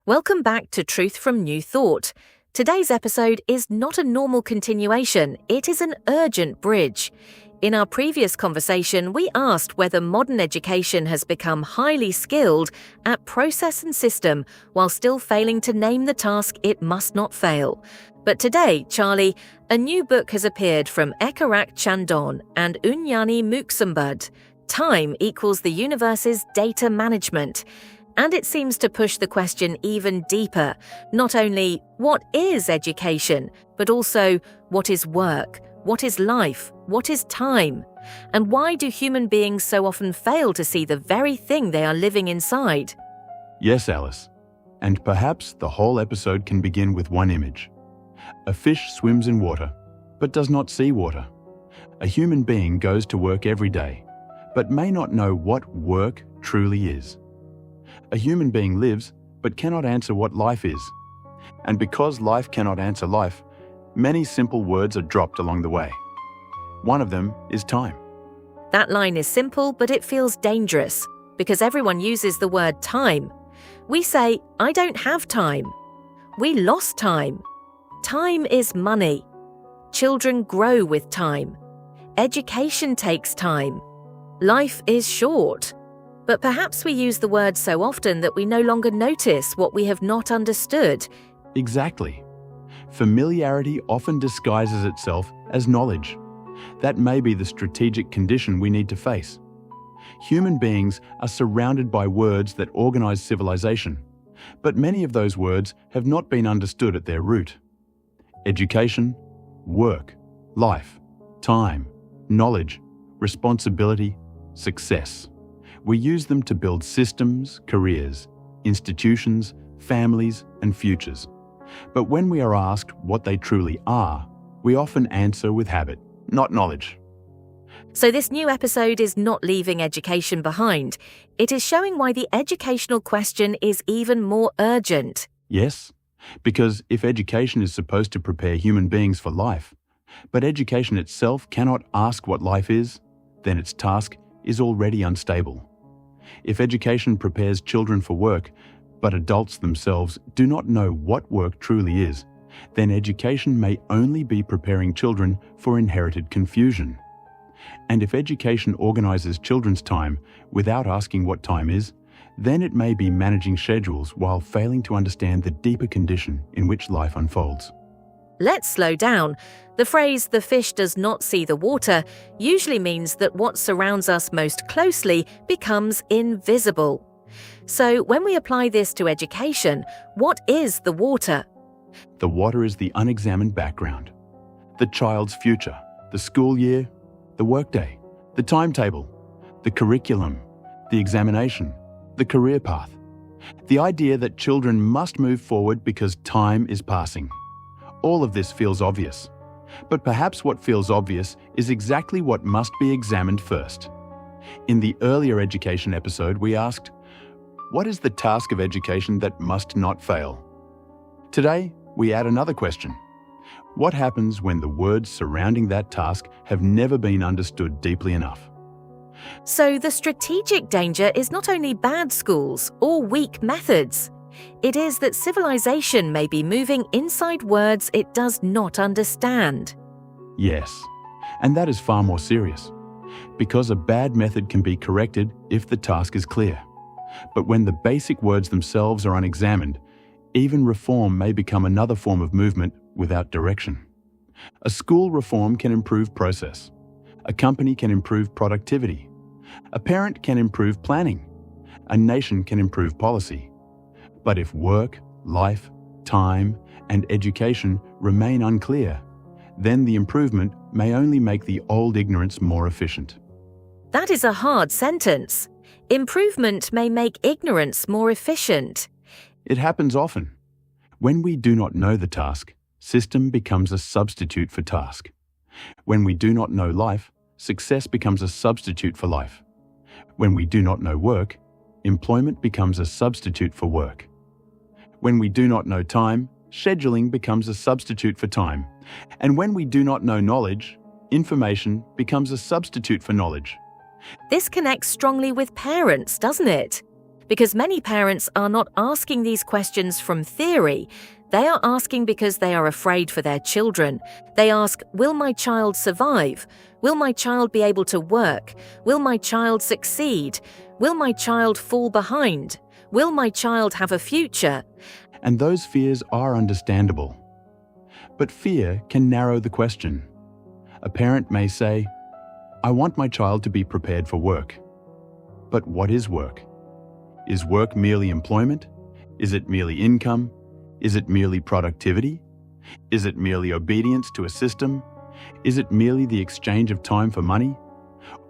Welcome back to Truth from New Thought. Today's episode is not a normal continuation, it is an urgent bridge. In our previous conversation, we asked whether modern education has become highly skilled at process and system while still failing to name the task it must not fail. But today, Charlie, a new book has appeared from Ekarak Chandon and Unyani Muksambud. Time equals the universe's data management. And it seems to push the question even deeper. Not only what is education, but also what is work, what is life, what is time? And why do human beings so often fail to see the very thing they are living inside? Yes, Alice. And perhaps the whole episode can begin with one image. A fish swims in water, but does not see water. A human being goes to work every day, but may not know what work truly is. A human being lives, but cannot answer what life is. And because life cannot answer life, many simple words are dropped along the way. One of them is time. That line is simple, but it feels dangerous, because everyone uses the word time. We say, I don't have time. We lost time. Time is money. Children grow with time. Education takes time. Life is short. But perhaps we use the word so often that we no longer notice what we have not understood. Exactly. Familiarity often disguises itself as knowledge. That may be the strategic condition we need to face. Human beings are surrounded by words that organize civilization, but many of those words have not been understood at their root. Education, work, life, time, knowledge, responsibility, success. We use them to build systems, careers, institutions, families, and futures. But when we are asked what they truly are, we often answer with habit, not knowledge. So this new episode is not leaving education behind. It is showing why the educational question is even more urgent. Yes, because if education is supposed to prepare human beings for life, but education itself cannot ask what life is, then its task is already unstable. If education prepares children for work, but adults themselves do not know what work truly is, then education may only be preparing children for inherited confusion. And if education organizes children's time without asking what time is, then it may be managing schedules while failing to understand the deeper condition in which life unfolds. Let's slow down. The phrase, the fish does not see the water, usually means that what surrounds us most closely becomes invisible. So when we apply this to education, what is the water? The water is the unexamined background, the child's future, the school year, the workday, the timetable, the curriculum, the examination, the career path, the idea that children must move forward because time is passing. All of this feels obvious. But perhaps what feels obvious is exactly what must be examined first. In the earlier education episode, we asked, what is the task of education that must not fail? Today, we add another question. What happens when the words surrounding that task have never been understood deeply enough? So the strategic danger is not only bad schools or weak methods. It is that civilization may be moving inside words it does not understand. Yes, and that is far more serious, because a bad method can be corrected if the task is clear. But when the basic words themselves are unexamined, even reform may become another form of movement without direction. A school reform can improve process. A company can improve productivity. A parent can improve planning. A nation can improve policy. But if work, life, time, and education remain unclear, then the improvement may only make the old ignorance more efficient. That is a hard sentence. Improvement may make ignorance more efficient. It happens often. When we do not know the task, system becomes a substitute for task. When we do not know life, success becomes a substitute for life. When we do not know work, employment becomes a substitute for work. When we do not know time, scheduling becomes a substitute for time. And when we do not know knowledge, information becomes a substitute for knowledge. This connects strongly with parents, doesn't it? Because many parents are not asking these questions from theory. They are asking because they are afraid for their children. They ask, will my child survive? Will my child be able to work? Will my child succeed? Will my child fall behind? Will my child have a future? And those fears are understandable. But fear can narrow the question. A parent may say, I want my child to be prepared for work. But what is work? Is work merely employment? Is it merely income? Is it merely productivity? Is it merely obedience to a system? Is it merely the exchange of time for money?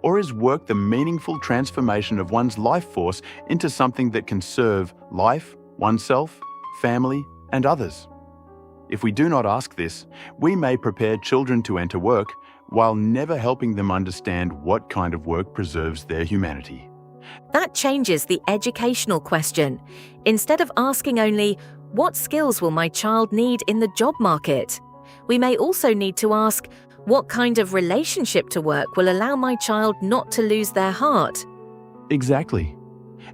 Or is work the meaningful transformation of one's life force into something that can serve life, oneself, family, and others? If we do not ask this, we may prepare children to enter work while never helping them understand what kind of work preserves their humanity. That changes the educational question. Instead of asking only, what skills will my child need in the job market? We may also need to ask, what kind of relationship to work will allow my child not to lose their heart? Exactly.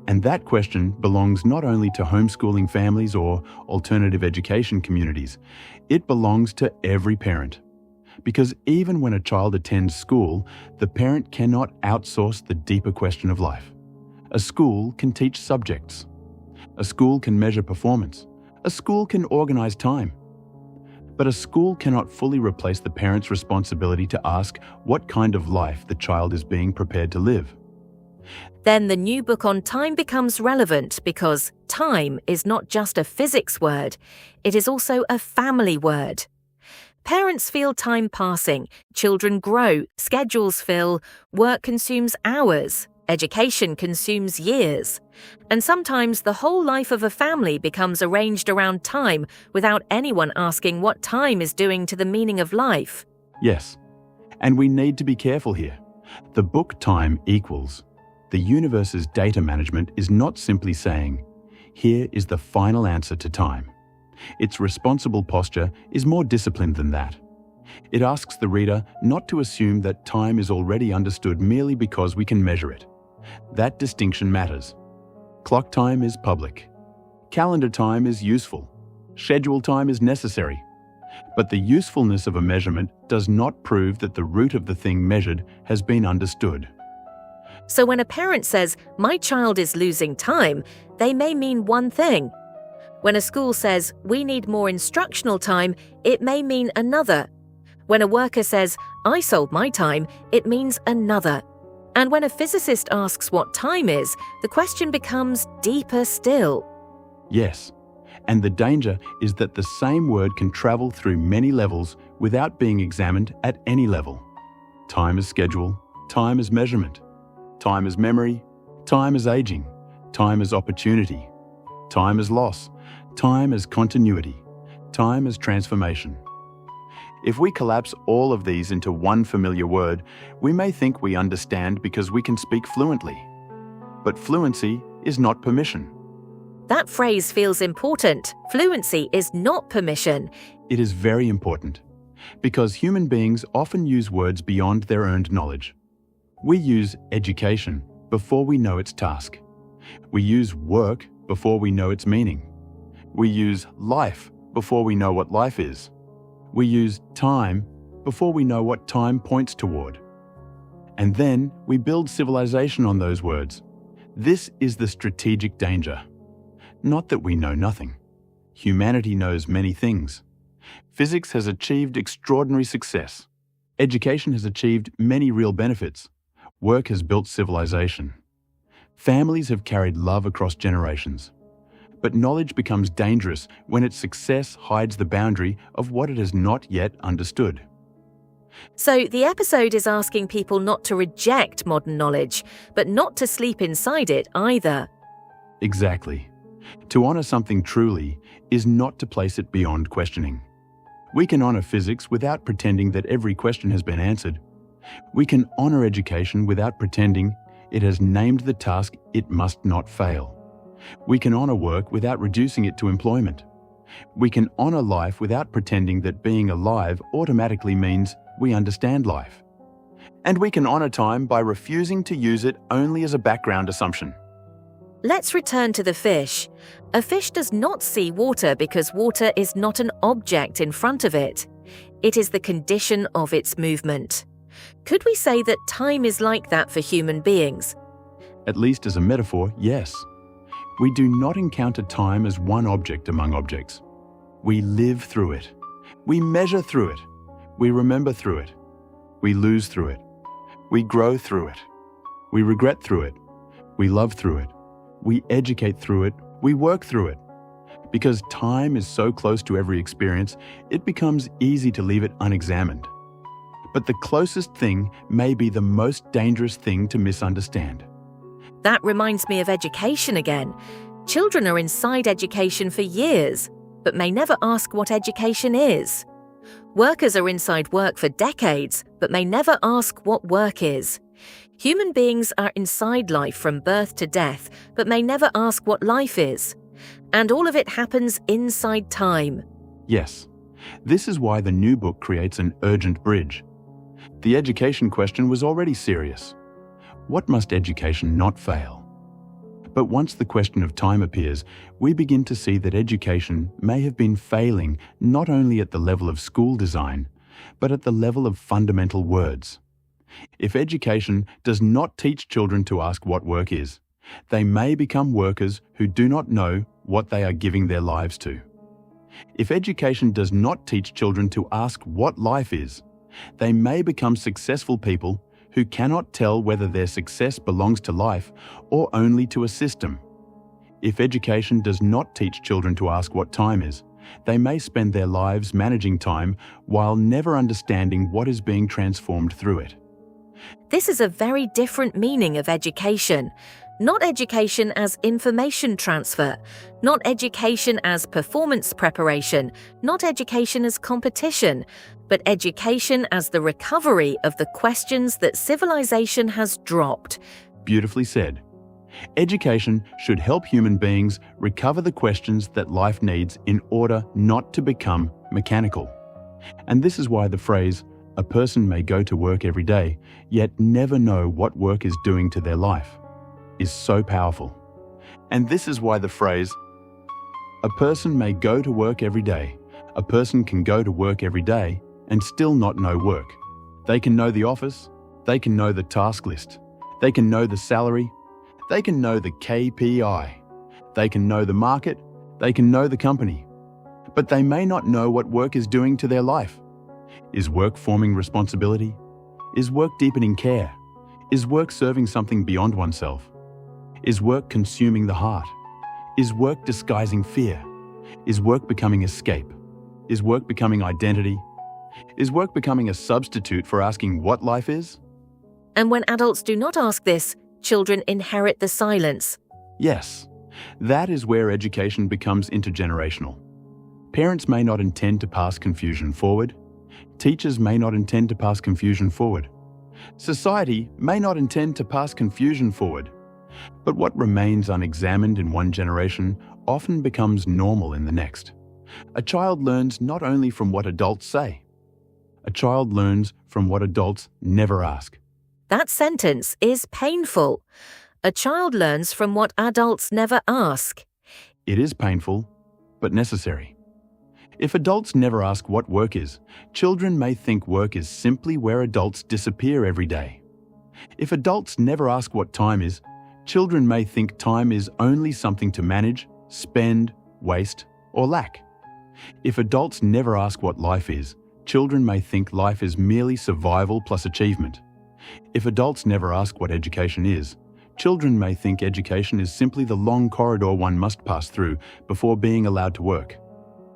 And that question belongs not only to homeschooling families or alternative education communities, it belongs to every parent. Because even when a child attends school, the parent cannot outsource the deeper question of life. A school can teach subjects. A school can measure performance. A school can organize time. But a school cannot fully replace the parent's responsibility to ask what kind of life the child is being prepared to live. Then the new book on time becomes relevant because time is not just a physics word, it is also a family word. Parents feel time passing, children grow, schedules fill, work consumes hours, education consumes years. And sometimes the whole life of a family becomes arranged around time without anyone asking what time is doing to the meaning of life. Yes, and we need to be careful here. The book time equals. The universe's data management is not simply saying, here is the final answer to time. Its responsible posture is more disciplined than that. It asks the reader not to assume that time is already understood merely because we can measure it. That distinction matters. Clock time is public. Calendar time is useful. Schedule time is necessary. But the usefulness of a measurement does not prove that the root of the thing measured has been understood. So when a parent says, my child is losing time, they may mean one thing. When a school says, we need more instructional time, it may mean another. When a worker says, I sold my time, it means another. And when a physicist asks what time is, the question becomes deeper still. Yes, and the danger is that the same word can travel through many levels without being examined at any level. Time as schedule, time as measurement, time as memory, time as aging, time as opportunity, time as loss, time as continuity, time as transformation. If we collapse all of these into one familiar word, we may think we understand because we can speak fluently. But fluency is not permission. That phrase feels important. Fluency is not permission. It is very important, because human beings often use words beyond their earned knowledge. We use education before we know its task. We use work before we know its meaning. We use life before we know what life is. We use time before we know what time points toward. And then we build civilization on those words. This is the strategic danger. Not that we know nothing. Humanity knows many things. Physics has achieved extraordinary success. Education has achieved many real benefits. Work has built civilization. Families have carried love across generations. But knowledge becomes dangerous when its success hides the boundary of what it has not yet understood. So the episode is asking people not to reject modern knowledge, but not to sleep inside it either. Exactly. To honor something truly is not to place it beyond questioning. We can honor physics without pretending that every question has been answered. We can honor education without pretending it has named the task it must not fail. We can honor work without reducing it to employment. We can honor life without pretending that being alive automatically means we understand life. And we can honor time by refusing to use it only as a background assumption. Let's return to the fish. A fish does not see water because water is not an object in front of it. It is the condition of its movement. Could we say that time is like that for human beings? At least as a metaphor, yes. We do not encounter time as one object among objects. We live through it. We measure through it. We remember through it. We lose through it. We grow through it. We regret through it. We love through it. We educate through it. We work through it. Because time is so close to every experience, it becomes easy to leave it unexamined. But the closest thing may be the most dangerous thing to misunderstand. That reminds me of education again. Children are inside education for years, but may never ask what education is. Workers are inside work for decades, but may never ask what work is. Human beings are inside life from birth to death, but may never ask what life is. And all of it happens inside time. Yes, this is why the new book creates an urgent bridge. The education question was already serious. What must education not fail? But once the question of time appears, we begin to see that education may have been failing not only at the level of school design, but at the level of fundamental words. If education does not teach children to ask what work is, they may become workers who do not know what they are giving their lives to. If education does not teach children to ask what life is, they may become successful people who cannot tell whether their success belongs to life or only to a system. If education does not teach children to ask what time is, they may spend their lives managing time while never understanding what is being transformed through it. This is a very different meaning of education. Not education as information transfer, not education as performance preparation, not education as competition, but education as the recovery of the questions that civilization has dropped. Beautifully said. Education should help human beings recover the questions that life needs in order not to become mechanical. And this is why the phrase, "A person may go to work every day, yet never know what work is doing to their life," is so powerful. And this is why the phrase, "A person may go to work every day, a person can go to work every day and still not know work. They can know the office, they can know the task list, they can know the salary, they can know the KPI, they can know the market, they can know the company, but they may not know what work is doing to their life. Is work forming responsibility? Is work deepening care? Is work serving something beyond oneself? Is work consuming the heart? Is work disguising fear? Is work becoming escape? Is work becoming identity? Is work becoming a substitute for asking what life is?" And when adults do not ask this, children inherit the silence. Yes, that is where education becomes intergenerational. Parents may not intend to pass confusion forward. Teachers may not intend to pass confusion forward. Society may not intend to pass confusion forward. But what remains unexamined in one generation often becomes normal in the next. A child learns not only from what adults say. A child learns from what adults never ask. That sentence is painful. A child learns from what adults never ask. It is painful, but necessary. If adults never ask what work is, children may think work is simply where adults disappear every day. If adults never ask what time is, children may think time is only something to manage, spend, waste, or lack. If adults never ask what life is, children may think life is merely survival plus achievement. If adults never ask what education is, children may think education is simply the long corridor one must pass through before being allowed to work.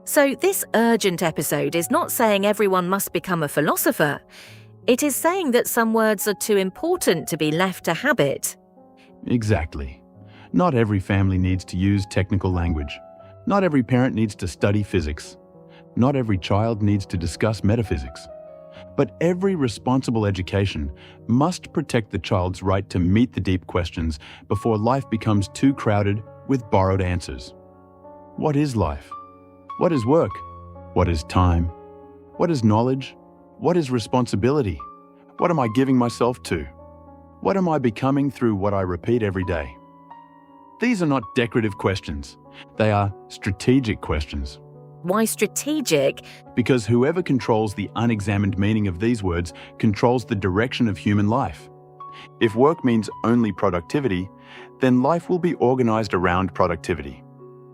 So this urgent episode is not saying everyone must become a philosopher. It is saying that some words are too important to be left to habit. Exactly. Not every family needs to use technical language. Not every parent needs to study physics. Not every child needs to discuss metaphysics. But every responsible education must protect the child's right to meet the deep questions before life becomes too crowded with borrowed answers. What is life? What is work? What is time? What is knowledge? What is responsibility? What am I giving myself to? What am I becoming through what I repeat every day? These are not decorative questions. They are strategic questions. Why strategic? Because whoever controls the unexamined meaning of these words controls the direction of human life. If work means only productivity, then life will be organized around productivity.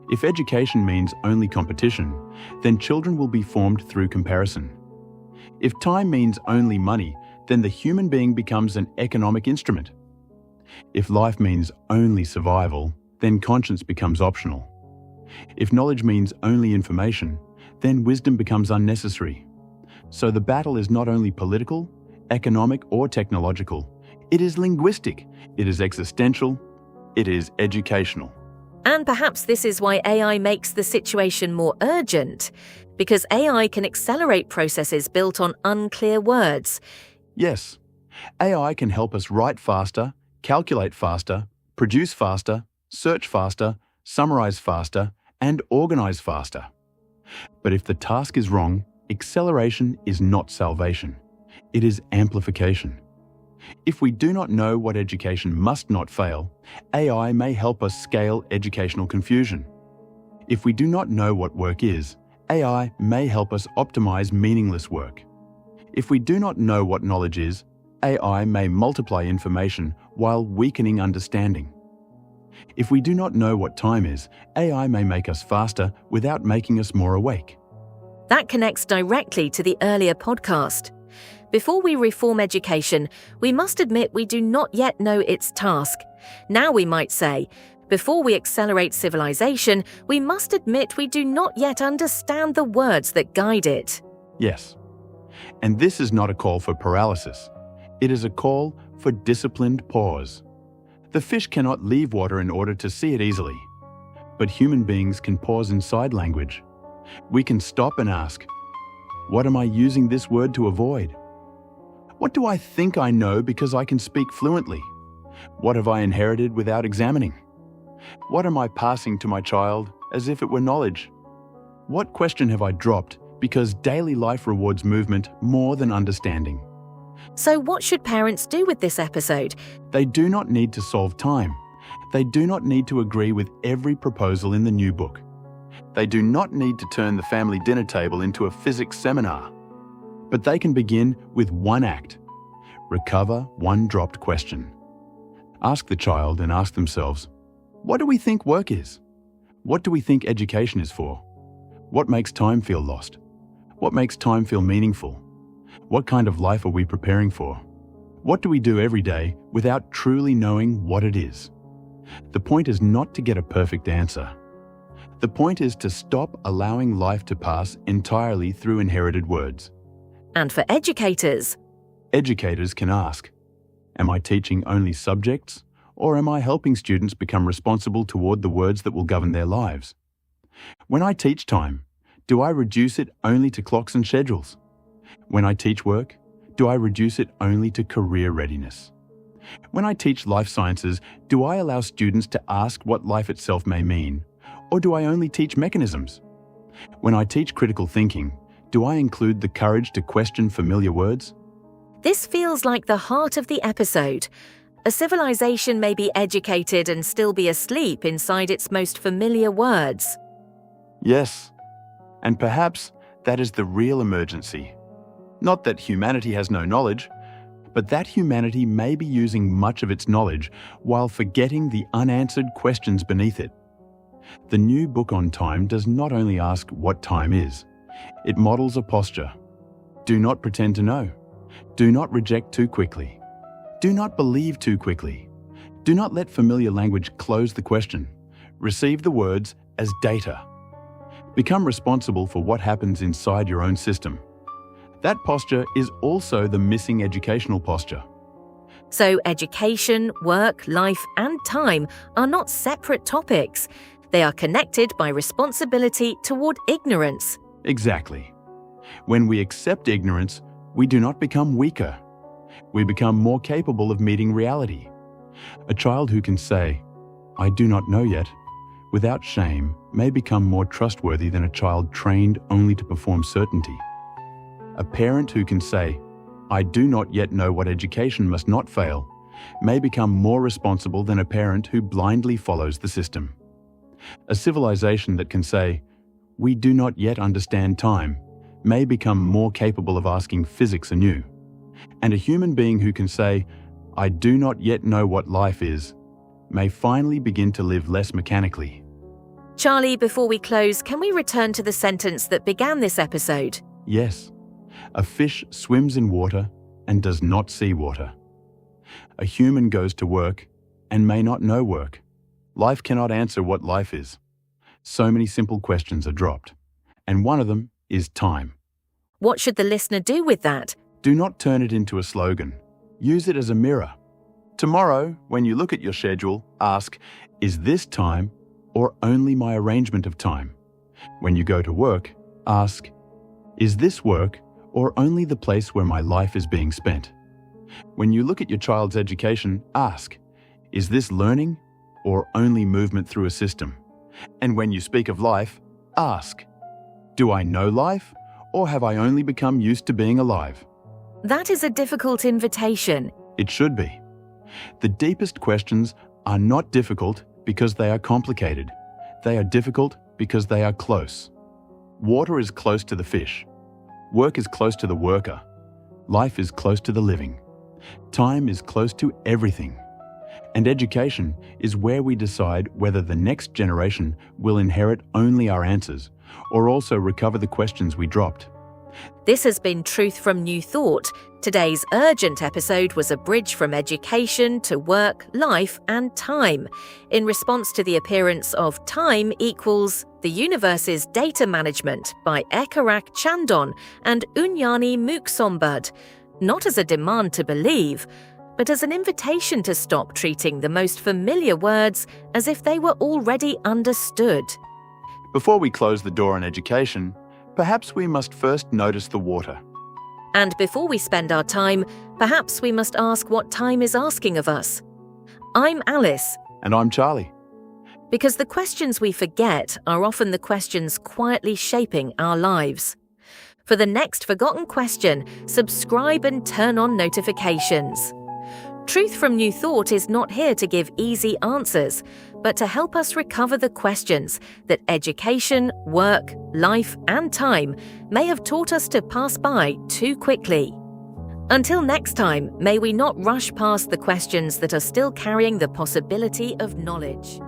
If education means only competition, then children will be formed through comparison. If time means only money, then the human being becomes an economic instrument. If life means only survival, then conscience becomes optional. If knowledge means only information, then wisdom becomes unnecessary. So the battle is not only political, economic, or technological. It is linguistic, it is existential, it is educational. And perhaps this is why AI makes the situation more urgent, because AI can accelerate processes built on unclear words. Yes, AI can help us write faster, calculate faster, produce faster, search faster, summarize faster, and organize faster. But if the task is wrong, acceleration is not salvation. It is amplification. If we do not know what education must not fail, AI may help us scale educational confusion. If we do not know what work is, AI may help us optimize meaningless work. If we do not know what knowledge is, AI may multiply information while weakening understanding. If we do not know what time is, AI may make us faster without making us more awake. That connects directly to the earlier podcast. Before we reform education, we must admit we do not yet know its task. Now we might say, before we accelerate civilization, we must admit we do not yet understand the words that guide it. Yes. And this is not a call for paralysis. It is a call for disciplined pause. The fish cannot leave water in order to see it easily. But human beings can pause inside language. We can stop and ask, what am I using this word to avoid? What do I think I know because I can speak fluently? What have I inherited without examining? What am I passing to my child as if it were knowledge? What question have I dropped because daily life rewards movement more than understanding? So what should parents do with this episode? They do not need to solve time. They do not need to agree with every proposal in the new book. They do not need to turn the family dinner table into a physics seminar. But they can begin with one act. Recover one dropped question. Ask the child and ask themselves, what do we think work is? What do we think education is for? What makes time feel lost? What makes time feel meaningful? What kind of life are we preparing for? What do we do every day without truly knowing what it is? The point is not to get a perfect answer. The point is to stop allowing life to pass entirely through inherited words. And for educators can ask, am I teaching only subjects, or am I helping students become responsible toward the words that will govern their lives? When I teach time, do I reduce it only to clocks and schedules? When I teach work, do I reduce it only to career readiness? When I teach life sciences, do I allow students to ask what life itself may mean, or do I only teach mechanisms? When I teach critical thinking, do I include the courage to question familiar words? This feels like the heart of the episode. A civilization may be educated and still be asleep inside its most familiar words. Yes, and perhaps that is the real emergency. Not that humanity has no knowledge, but that humanity may be using much of its knowledge while forgetting the unanswered questions beneath it. The new book on time does not only ask what time is, it models a posture. Do not pretend to know. Do not reject too quickly. Do not believe too quickly. Do not let familiar language close the question. Receive the words as data. Become responsible for what happens inside your own system. That posture is also the missing educational posture. So education, work, life, and time are not separate topics. They are connected by responsibility toward ignorance. Exactly. When we accept ignorance, we do not become weaker. We become more capable of meeting reality. A child who can say, I do not know yet, without shame, may become more trustworthy than a child trained only to perform certainty. A parent who can say, I do not yet know what education must not fail, may become more responsible than a parent who blindly follows the system. A civilization that can say, "We do not yet understand time," may become more capable of asking physics anew. And a human being who can say, "I do not yet know what life is," may finally begin to live less mechanically. Charlie, before we close, can we return to the sentence that began this episode? Yes, a fish swims in water and does not see water. A human goes to work and may not know work. Life cannot answer what life is. So many simple questions are dropped, and one of them is time. What should the listener do with that? Do not turn it into a slogan. Use it as a mirror. Tomorrow, when you look at your schedule, ask, "Is this time or only my arrangement of time?" When you go to work, ask, "Is this work or only the place where my life is being spent?" When you look at your child's education, ask, "Is this learning or only movement through a system?" And when you speak of life, ask, "Do I know life or have I only become used to being alive?" That is a difficult invitation. It should be. The deepest questions are not difficult because they are complicated. They are difficult because they are close. Water is close to the fish. Work is close to the worker. Life is close to the living. Time is close to everything. And education is where we decide whether the next generation will inherit only our answers or also recover the questions we dropped. This has been Truth from New Thought. Today's urgent episode was a bridge from education to work, life, and time. In response to the appearance of Time equals The Universe's Data Management by Ekarak Chandon and Unyani Muksombud, not as a demand to believe, but as an invitation to stop treating the most familiar words as if they were already understood. Before we close the door on education, perhaps we must first notice the water. And before we spend our time, perhaps we must ask what time is asking of us. I'm Alice. And I'm Charlie. Because the questions we forget are often the questions quietly shaping our lives. For the next forgotten question, subscribe and turn on notifications. Truth from New Thought is not here to give easy answers, but to help us recover the questions that education, work, life, and time may have taught us to pass by too quickly. Until next time, may we not rush past the questions that are still carrying the possibility of knowledge.